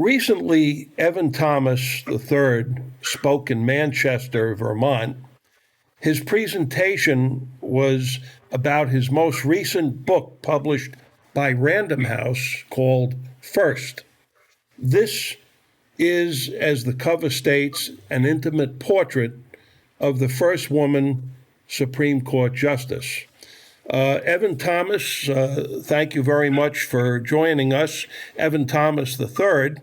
Recently, Evan Thomas III spoke in Manchester, Vermont. His presentation was about his most recent book published by Random House called First. This is, as the cover states, an intimate portrait of the first woman Supreme Court Justice. Evan Thomas, thank you very much for joining us. Evan Thomas III.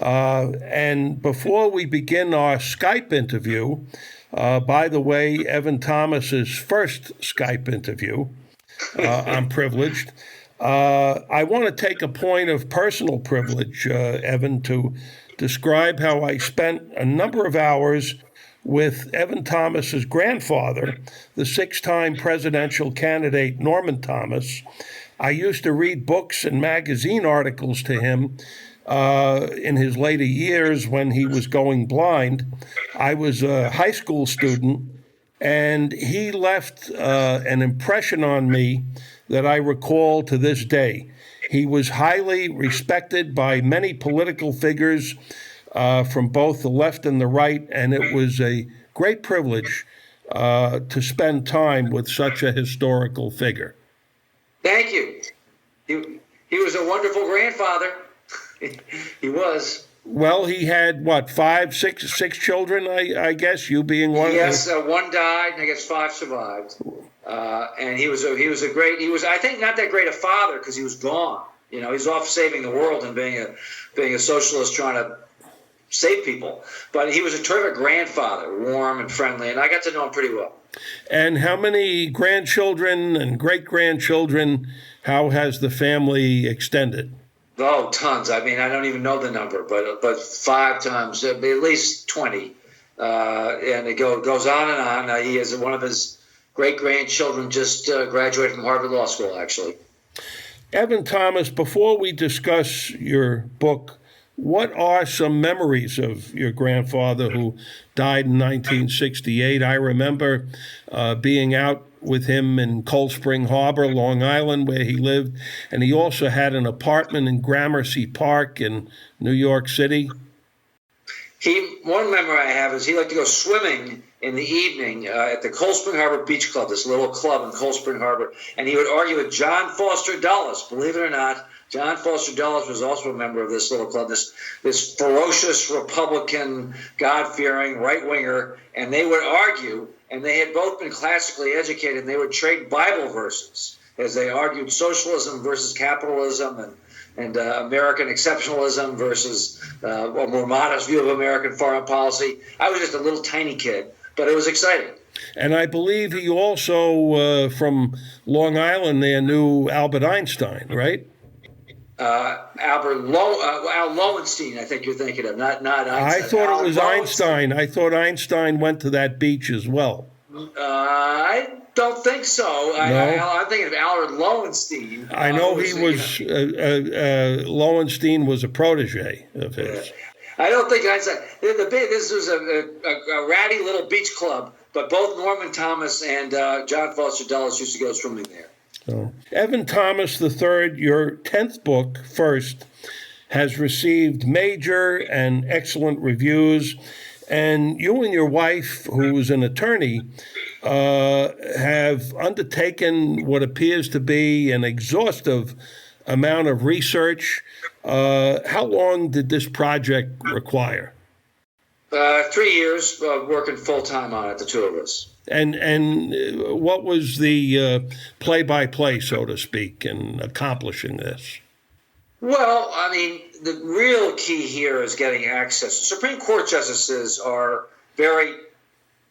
And before we begin our Skype interview, by the way, Evan Thomas's first Skype interview, I'm privileged. I want to take a point of personal privilege, Evan, to describe how I spent a number of hours with Evan Thomas's grandfather, the six-time presidential candidate Norman Thomas. I used to read books and magazine articles to him in his later years when he was going blind. I was a high school student, and he left an impression on me that I recall to this day. He was highly respected by many political figures from both the left and the right, and it was a great privilege to spend time with such a historical figure. Thank you. He was a wonderful grandfather. He was. Well, he had, what, six children, I guess, you being one? Yes, one died, and I guess 5 survived. And he was I think, not that great a father because he was gone. You know, he's off saving the world and being a socialist trying to save people. But he was a terrific grandfather, warm and friendly, and I got to know him pretty well. And how many grandchildren and great-grandchildren, how has the family extended? Oh, tons. I mean, I don't even know the number, but 5 times, at least 20. And it goes on and on. He has one of his great-grandchildren just graduated from Harvard Law School, actually. Evan Thomas, before we discuss your book, what are some memories of your grandfather who died in 1968? I remember being out with him in Cold Spring Harbor, Long Island, where he lived, and he also had an apartment in Gramercy Park in New York City. One memory I have is he liked to go swimming in the evening at the Cold Spring Harbor Beach Club, this little club in Cold Spring Harbor, and he would argue with John Foster Dulles. Believe it or not, John Foster Dulles was also a member of this little club, this ferocious Republican, God-fearing right-winger, and they would argue, and they had both been classically educated, and they would trade Bible verses as they argued socialism versus capitalism and American exceptionalism versus a more modest view of American foreign policy. I was just a little tiny kid, but it was exciting. And I believe he also, from Long Island there, knew Albert Einstein, right? Al Lowenstein, I think you're thinking of, not Einstein. I thought it was Einstein. I thought Einstein went to that beach as well. I don't think so. No? I'm thinking of Albert Lowenstein. I know he was, Lowenstein was a protege of his. Yeah. I don't think Einstein. This was a ratty little beach club, but both Norman Thomas and John Foster Dulles used to go swimming there. So, Evan Thomas III, your 10th book, First, has received major and excellent reviews, and you and your wife, who's an attorney, have undertaken what appears to be an exhaustive amount of research. How long did this project require? 3 years working full-time on it, the two of us. And what was the play-by-play, so to speak, in accomplishing this? Well, I mean, the real key here is getting access. Supreme Court justices are very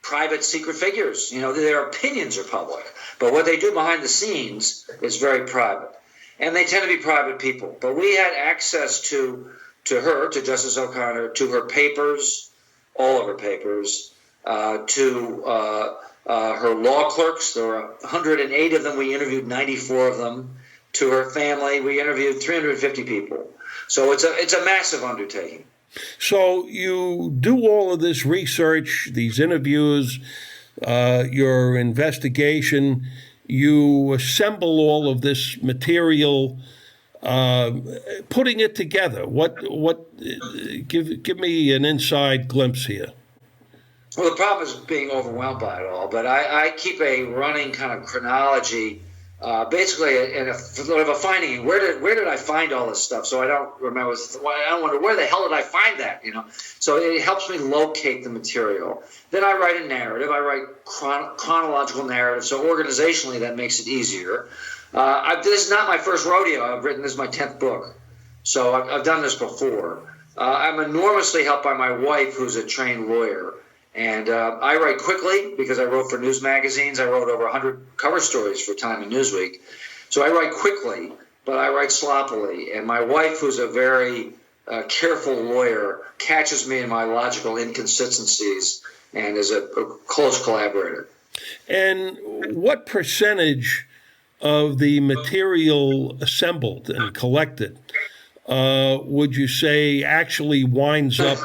private, secret figures. You know, their opinions are public, but what they do behind the scenes is very private. And they tend to be private people. But we had access to her, to Justice O'Connor, to her papers, all of her papers, to her law clerks. There were 108 of them. We interviewed 94 of them. To her family, we interviewed 350 people. So it's a massive undertaking. So you do all of this research, these interviews, your investigation. You assemble all of this material putting it together. Give me an inside glimpse here. Well, the problem is being overwhelmed by it all, but I keep a running kind of chronology, basically in a sort of a finding. Where did I find all this stuff? So I don't remember. I don't wonder where the hell did I find that. So it helps me locate the material. Then I write a narrative. I write chronological narrative. So organizationally, that makes it easier. This is not my first rodeo. This is my 10th book, so I've done this before. I'm enormously helped by my wife, who's a trained lawyer. And I write quickly because I wrote for news magazines. I wrote over 100 cover stories for Time and Newsweek. So I write quickly, but I write sloppily. And my wife, who's a very careful lawyer, catches me in my logical inconsistencies and is a close collaborator. And what percentage of the material assembled and collected would you say actually winds up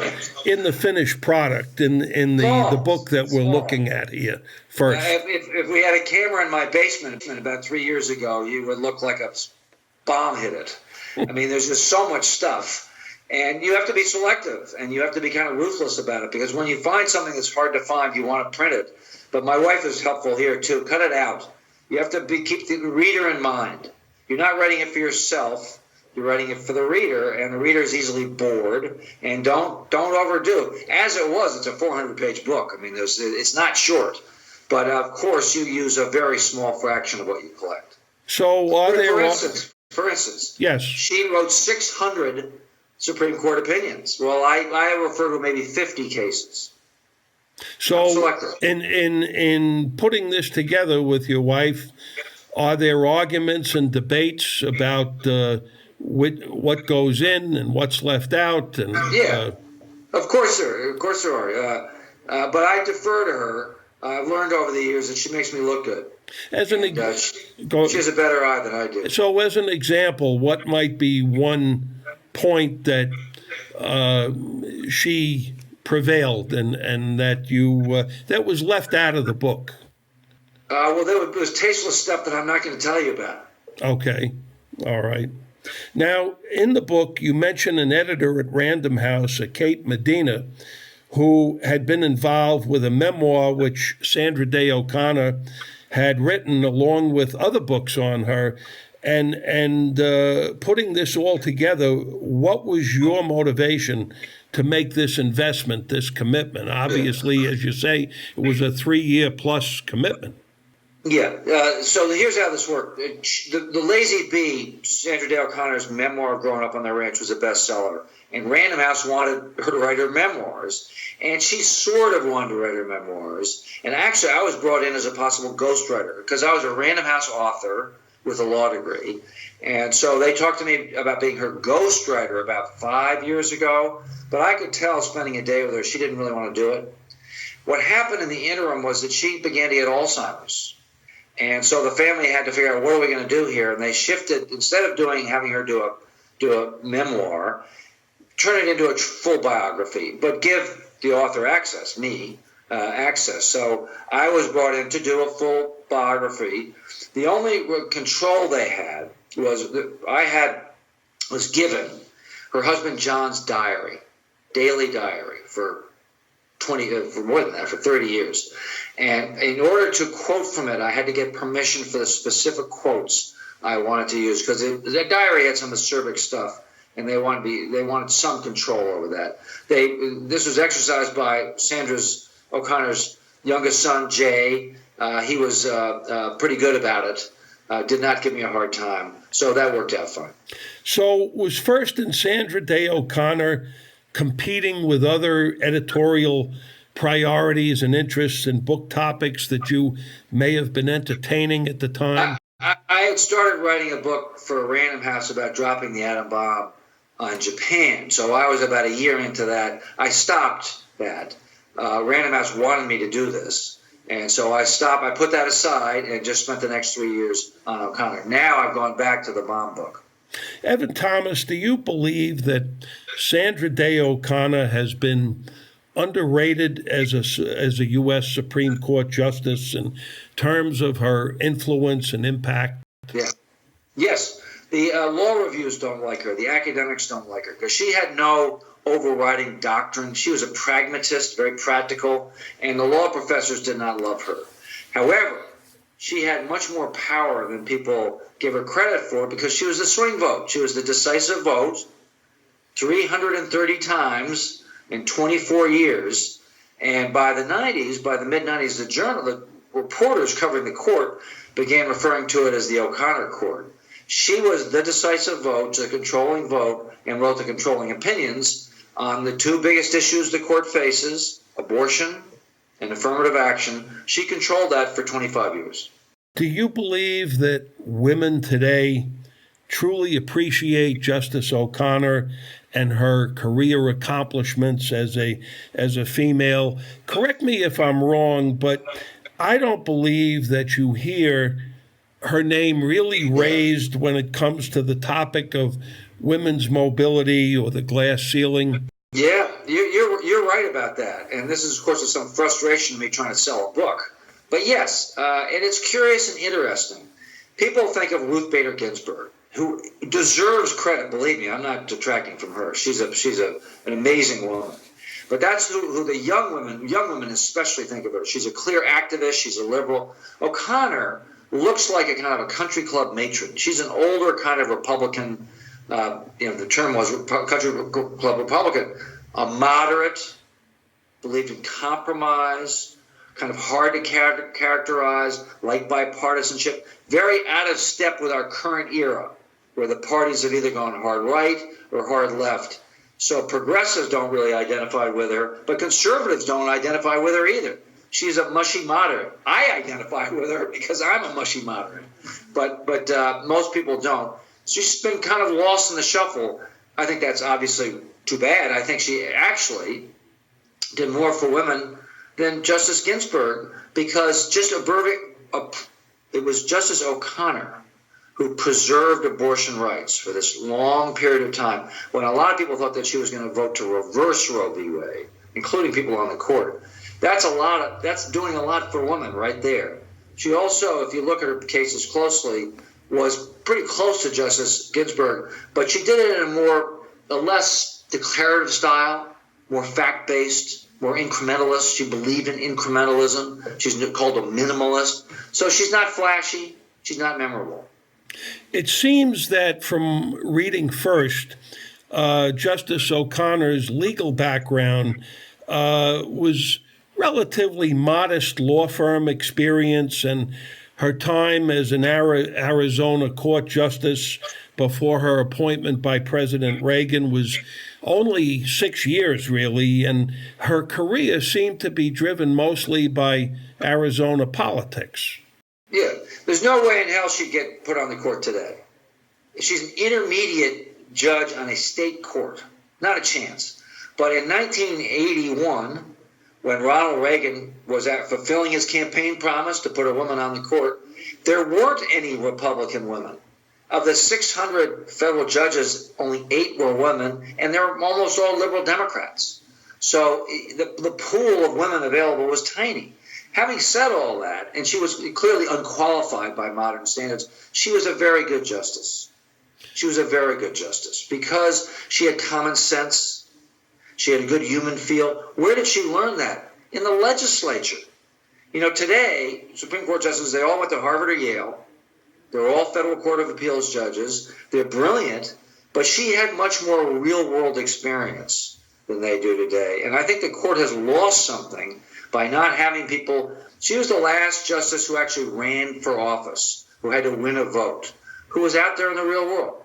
in the finished product in the book that we're looking at here first? If we had a camera in my basement about 3 years ago, you would look like a bomb hit it. I mean, there's just so much stuff. And you have to be selective, and you have to be kind of ruthless about it, because when you find something that's hard to find, you want to print it. But my wife is helpful here, too. Cut it out. You have to keep the reader in mind. You're not writing it for yourself. You're writing it for the reader, and the reader is easily bored. And don't overdo. As it was, it's a 400-page book. I mean, it's not short. But, of course, you use a very small fraction of what you collect. So For instance, yes, she wrote 600 Supreme Court opinions. Well, I refer to maybe 50 cases. So in putting this together with your wife, are there arguments and debates about what goes in and what's left out? And of course there are. But I defer to her. I've learned over the years that she makes me look good. She has a better eye than I do. So, as an example, what might be one point that she prevailed and that that was left out of the book? Well, there was tasteless stuff that I'm not going to tell you about. Okay. All right. Now, in the book, you mention an editor at Random House, Kate Medina, who had been involved with a memoir which Sandra Day O'Connor had written along with other books on her. And putting this all together, what was your motivation to make this investment, this commitment? Obviously, as you say, it was a 3-year plus commitment. Yeah. So here's how this worked. The Lazy Bee, Sandra Day O'Connor's memoir growing up on their ranch, was a bestseller. And Random House wanted her to write her memoirs. And she sort of wanted to write her memoirs. And actually, I was brought in as a possible ghostwriter because I was a Random House author with a law degree. And so they talked to me about being her ghostwriter about 5 years ago. But I could tell, spending a day with her, she didn't really want to do it. What happened in the interim was that she began to get Alzheimer's. And so the family had to figure out, what are we going to do here? And they shifted, instead of having her do a memoir, turn it into a full biography, but give the author access, me, access. So I was brought in to do a full biography. The only control they had was was given her husband John's diary, daily diary, for more than that, for 30 years. And in order to quote from it, I had to get permission for the specific quotes I wanted to use, because the diary had some acerbic stuff, and they wanted some control over that. This was exercised by Sandra O'Connor's youngest son, Jay. He was pretty good about it. Did not give me a hard time. So that worked out fine. So was First and Sandra Day O'Connor competing with other editorial priorities and interests and book topics that you may have been entertaining at the time? I had started writing a book for Random House about dropping the atom bomb on Japan. So I was about a year into that. I stopped that. Random House wanted me to do this. And so I stopped. I put that aside and just spent the next 3 years on O'Connor. Now I've gone back to the bomb book. Evan Thomas, do you believe that Sandra Day O'Connor has been underrated as a U.S. Supreme Court justice in terms of her influence and impact? Yeah. Yes. The law reviews don't like her. The academics don't like her because she had no overriding doctrine. She was a pragmatist, very practical, and the law professors did not love her. However, she had much more power than people give her credit for because she was the swing vote. She was the decisive vote 330 times in 24 years. And by the mid-90s, the reporters covering the court began referring to it as the O'Connor court. She was the decisive vote, the controlling vote, and wrote the controlling opinions on the two biggest issues the court faces, abortion and affirmative action. She controlled that for 25 years. Do you believe that women today truly appreciate Justice O'Connor and her career accomplishments as a female? Correct me if I'm wrong, but I don't believe that you hear her name really raised when it comes to the topic of women's mobility or the glass ceiling. Yeah, you're right about that. And this is, of course, some frustration of me trying to sell a book. But yes, and it's curious and interesting. People think of Ruth Bader Ginsburg, who deserves credit. Believe me, I'm not detracting from her. She's an amazing woman. But that's who the young women especially think of her. She's a clear activist. She's a liberal. O'Connor looks like a kind of a country club matron. She's an older kind of Republican. The term was country club Republican. A moderate, believed in compromise, kind of hard to characterize, like bipartisanship, very out of step with our current era, where the parties have either gone hard right or hard left. So progressives don't really identify with her, but conservatives don't identify with her either. She's a mushy moderate. I identify with her because I'm a mushy moderate, but most people don't. She's been kind of lost in the shuffle. I think that's obviously too bad. I think she actually did more for women than Justice Ginsburg because it was Justice O'Connor who preserved abortion rights for this long period of time when a lot of people thought that she was going to vote to reverse Roe v. Wade, including people on the court. That's doing a lot for women right there. She also, if you look at her cases closely, was pretty close to Justice Ginsburg, but she did it in a less declarative style, more fact-based, more incrementalist. She believed in incrementalism. She's called a minimalist. So she's not flashy. She's not memorable. It seems that from reading first, Justice O'Connor's legal background was relatively modest law firm experience, and her time as an Arizona court justice before her appointment by President Reagan was only 6 years, really, and her career seemed to be driven mostly by Arizona politics. Yeah, there's no way in hell she'd get put on the court today. She's an intermediate judge on a state court. Not a chance. But in 1981, when Ronald Reagan was fulfilling his campaign promise to put a woman on the court, there weren't any Republican women. Of the 600 federal judges, only 8 were women, and they're almost all liberal Democrats. So the pool of women available was tiny. Having said all that, and she was clearly unqualified by modern standards, she was a very good justice. She was a very good justice because she had common sense. She had a good human feel. Where did she learn that? In the legislature. Today, Supreme Court justices, they all went to Harvard or Yale. They're all Federal Court of Appeals judges. They're brilliant, but she had much more real-world experience than they do today. And I think the court has lost something by not having people. She was the last justice who actually ran for office, who had to win a vote, who was out there in the real world.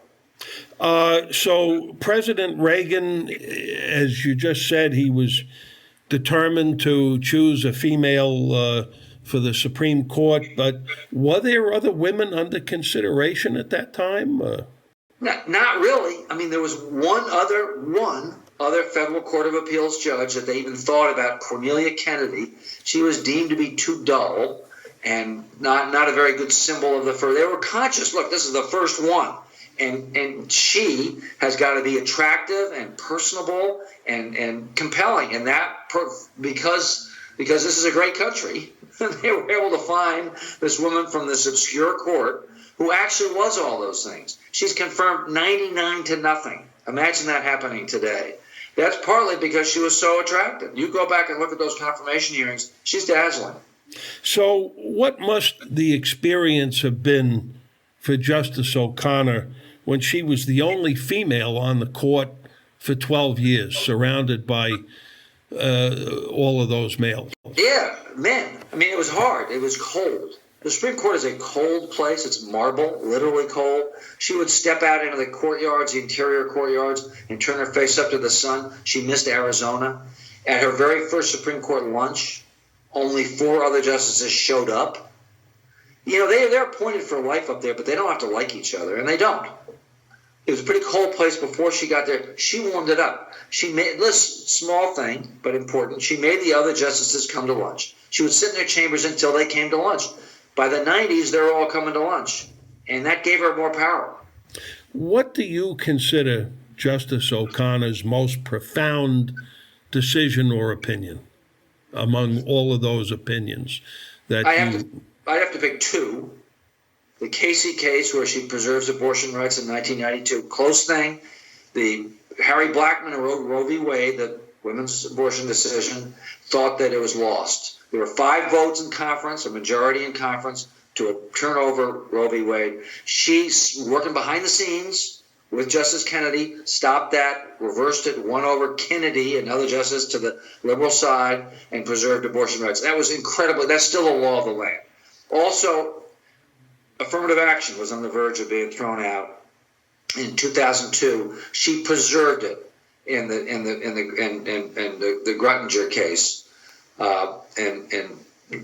So President Reagan, as you just said, he was determined to choose a female for the Supreme Court, but were there other women under consideration at that time? Not really. I mean, there was one other Federal Court of Appeals judge that they even thought about, Cornelia Kennedy. She was deemed to be too dull and not a very good symbol of the first. They were conscious, look, this is the first one. And she has got to be attractive and personable and compelling. And that because this is a great country, They were able to find this woman from this obscure court who actually was all those things. She's confirmed 99 to nothing. Imagine that happening today. That's partly because she was so attractive. You go back and look at those confirmation hearings, she's dazzling. So what must the experience have been for Justice O'Connor when she was the only female on the court for 12 years, surrounded by all of those males? Yeah, men. I mean, it was hard. It was cold. The Supreme Court is a cold place. It's marble, literally cold. She would step out into the courtyards, the interior courtyards, and turn her face up to the sun. She missed Arizona. At her very first Supreme Court lunch, only 4 other justices showed up. You know, they're appointed for life up there, but they don't have to like each other, and they don't. It was a pretty cold place before she got there. She warmed it up. She made, listen, small thing, but important. She made the other justices come to lunch. She would sit in their chambers until they came to lunch. By the 90s, they're all coming to lunch, and that gave her more power. What do you consider Justice O'Connor's most profound decision or opinion among all of those opinions that I'd have to pick 2. The Casey case, where she preserves abortion rights in 1992, close thing. The Harry Blackmun, who wrote Roe v. Wade, the women's abortion decision, thought that it was lost. There were 5 votes in conference, a majority in conference, to turn over Roe v. Wade. She's working behind the scenes with Justice Kennedy, stopped that, reversed it, won over Kennedy, another justice, to the liberal side, and preserved abortion rights. That was incredible. That's still a law of the land. Also, affirmative action was on the verge of being thrown out in 2002. She preserved it in the Gruttinger case, and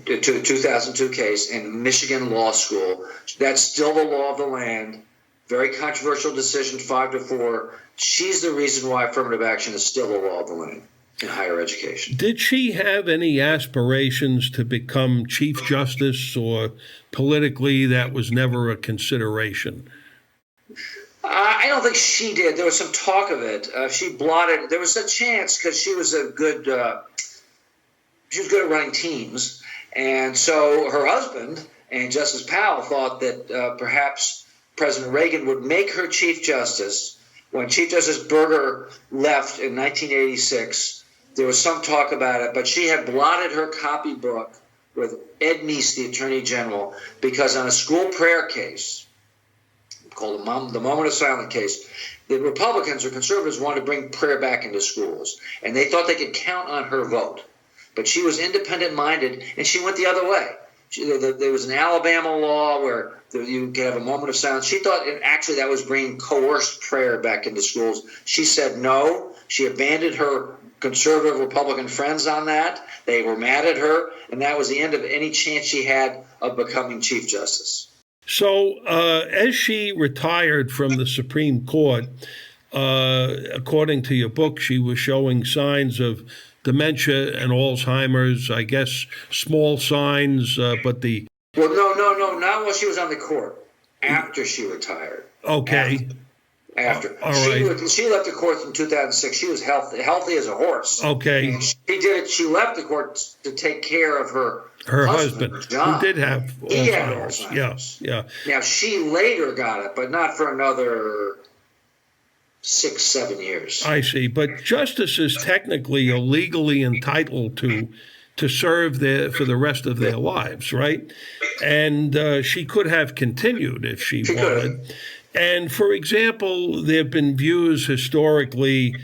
2002 case in Michigan Law School. That's still the law of the land. Very controversial decision, 5-4. She's the reason why affirmative action is still the law of the land in higher education. Did she have any aspirations to become Chief Justice, or politically that was never a consideration? I don't think she did. There was some talk of it. She blotted. There was a chance because she was good at running teams, and so her husband and Justice Powell thought that perhaps President Reagan would make her Chief Justice. When Chief Justice Berger left in 1986, there was some talk about it, but she had blotted her copybook with Ed Meese, the Attorney General, because on a school prayer case called the Moment of Silence case, the Republicans or conservatives wanted to bring prayer back into schools, and they thought they could count on her vote. But she was independent-minded, and she went the other way. There was an Alabama law where you could have a moment of silence. She thought actually that was bringing coerced prayer back into schools. She said no. She abandoned her conservative Republican friends on that. They were mad at her, and that was the end of any chance she had of becoming Chief Justice. So as she retired from the Supreme Court, according to your book, she was showing signs of dementia and Alzheimer's, I guess small signs, but the... Well, no, not while she was on the court. After she retired. Okay. After. All right. She left the court in 2006. She was healthy as a horse. Okay. And she left the court to take care of her husband, John. who did have Alzheimer's. Yeah. Now, she later got it, but not for another 6-7 years. I see. But justices technically are legally entitled to serve there for the rest of their lives, right? And she could have continued if she wanted. And for example, there have been views historically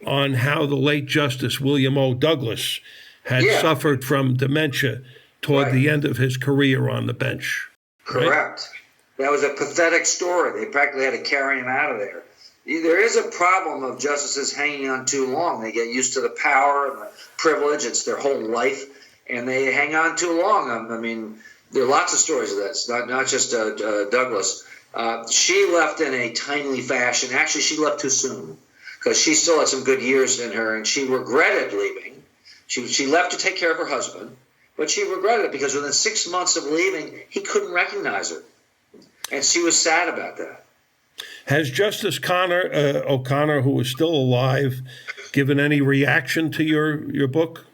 on how the late Justice William O. Douglas had suffered from dementia toward the end of his career on the bench. Correct. Right? That was a pathetic story. They practically had to carry him out of there. There is a problem of justices hanging on too long. They get used to the power and the privilege. It's their whole life, and they hang on too long. I mean, there are lots of stories of that. It's not just Douglas. She left in a timely fashion. Actually, she left too soon because she still had some good years in her, and she regretted leaving. She left to take care of her husband, but she regretted it because within 6 months of leaving, he couldn't recognize her, and she was sad about that. Has Justice O'Connor, who is still alive, given any reaction to your book?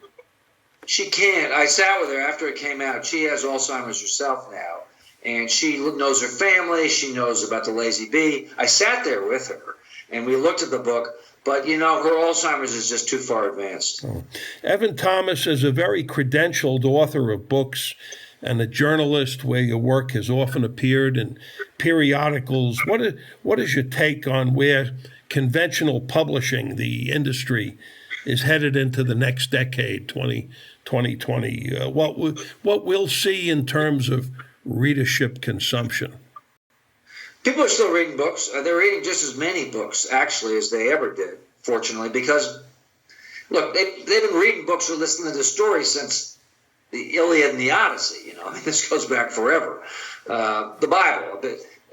She can't. I sat with her after it came out. She has Alzheimer's herself now, and she knows her family. She knows about the lazy bee. I sat there with her, and we looked at the book, but, her Alzheimer's is just too far advanced. Oh. Evan Thomas is a very credentialed author of books and a journalist where your work has often appeared in periodicals. What is your take on where conventional publishing, the industry, is headed into the next decade, 2020? What we'll see in terms of readership consumption? People are still reading books. They're reading just as many books, actually, as they ever did, fortunately, because, look, they've been reading books or listening to the stories since the Iliad and the Odyssey. This goes back forever. The Bible.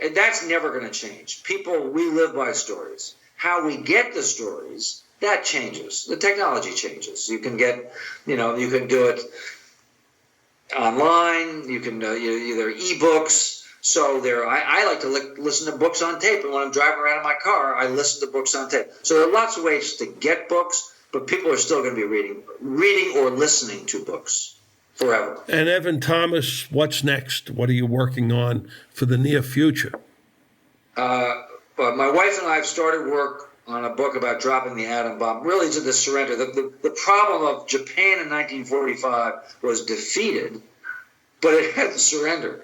And that's never going to change. We live by stories. How we get the stories, that changes. The technology changes. You can get, you can do it online. You can either ebooks. So I like to listen to books on tape. And when I'm driving around in my car, I listen to books on tape. So there are lots of ways to get books, but people are still going to be reading or listening to books forever. And Evan Thomas, what's next? What are you working on for the near future? But my wife and I have started work on a book about dropping the atom bomb, really to the surrender. The problem of Japan in 1945 was defeated, but it hadn't surrendered.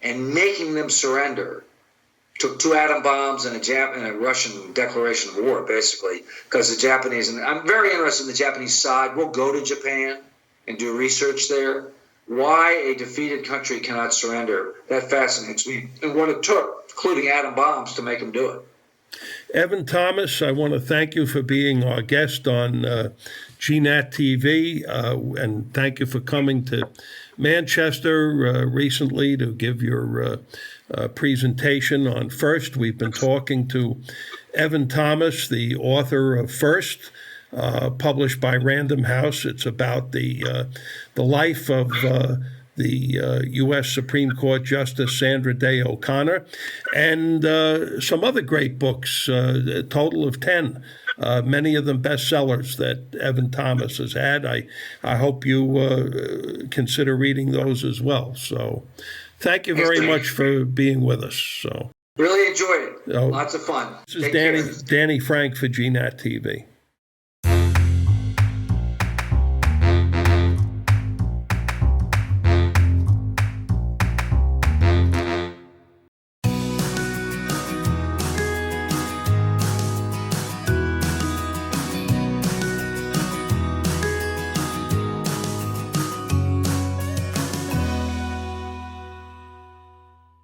And making them surrender took 2 atom bombs and a Russian declaration of war, basically, because the Japanese, and I'm very interested in the Japanese side, will go to Japan and do research there. Why a defeated country cannot surrender, that fascinates me, and what it took, including atom bombs, to make them do it. Evan Thomas, I want to thank you for being our guest on GNAT-TV, and thank you for coming to Manchester recently to give your presentation on First. We've been talking to Evan Thomas, the author of First, published by Random House. It's about the life of the U.S. Supreme Court Justice Sandra Day O'Connor, and some other great books, a total of 10, many of them bestsellers that Evan Thomas has had. I hope you consider reading those as well. So thank you very much for being with us. So really enjoyed it. Lots of fun. This is Danny Frank for GNAT TV.